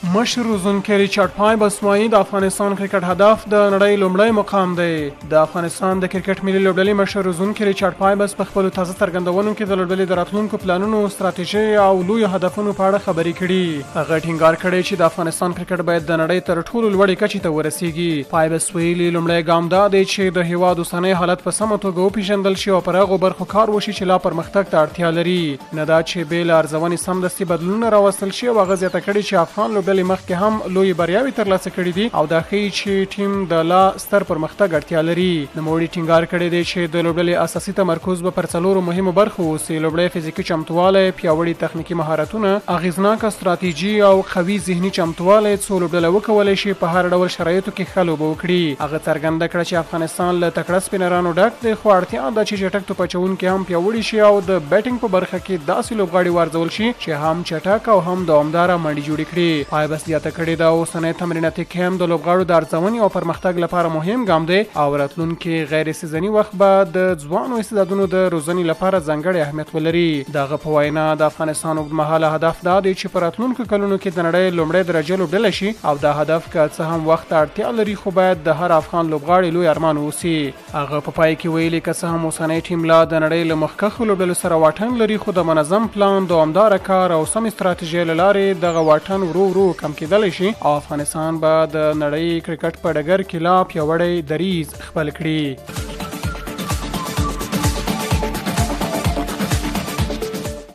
مشر روزونکی ریچارډ پایبس وایي د افغانستان کرکټ هدف د نړۍ لومړی مقام دی. د افغانستان د کرکټ ملي لوبډلې مشر روزونکی ریچارډ پایبس په خپلو تازه څرګندونو کې د لوبډلې د راتلونکو پلانونو، ستراتیژۍ او لویو هدفونو په اړه خبرې کړي. هغه ټینګار کړی چې د افغانستان کرکټ باید د نړۍ تر ټولو لوړې کچې ته ورسیږي. پایبس ویلي لومړی ګام دا دی چې د هیواد اوسنی حالت په سمه توګه وپېژندل شي او پر هغو برخو کار وشي چې لا پرمختګ ته اړتیا لري، نه دا چې بې له ارزونې سمدستي بدلونونه راوستل شي. او هغه زیاته کړې چې افغان لوبډلې مخکې هم لوی بریاوي ترلاسه کړې دي او دا ښیي چې ټیم د لا ستر پرمختګ اړتیا لري. نوموړي ټینګار کړی دی چې د لوبډلې اساسي تمرکز به پر څلورو مهمو برخو اوسي: لوبډلې فزیکي چمتوالی، پیاوړي تخنیکي مهارتونه، اغیزناکه ستراتیژي او قوي ذهني چمتوالی، څو لوبډله وکولی شي په هر ډول شرایطو کې ښه لوبه وکړي. هغه څرګنده کړه چې افغانستان له تکړه سپینرانو ډک دی، خو اړتیا ده چې چټک توپ اچوونکي هم پیاوړي شي او د بیټینګ په برخه کې داسې لوبغاړي وارزول شي چې هم چټک او هم دوامداره منډې جوړې کړي. پایبس زیاته کړې ده اوسنی تمریناتي کیمپ د لوبغاړو د ارزونې او پرمختګ لپاره مهم ګام دی او راتلونکي غیر سیزني وخت به د ځوانو استعدادونو د روزنې لپاره ځانګړی اهمیت ولري. دغه په وینا د افغانستان اوږدمهاله هدف دا دی چې په راتلونکو کلونو کې د نړۍ لومړی درجه لوبډله شي او دا هدف که څه هم وخت اړتیا لري خو باید د هر افغان لوبغاړي لوی ارمان اوسي. هغه په پای کې ویلي که څه هم اوسنی ټیم لا د نړۍ له مخکښو لوبډلو سره واټن لري خو د منظم پلان، دوامداره کار او سم استراتیژۍ له لارې دغه واټن ورو ورو کم کېدلی شي او افغانستان به د نړۍ کرکټ په ډګر کې لا پیاوړی دریځ خپل کړي.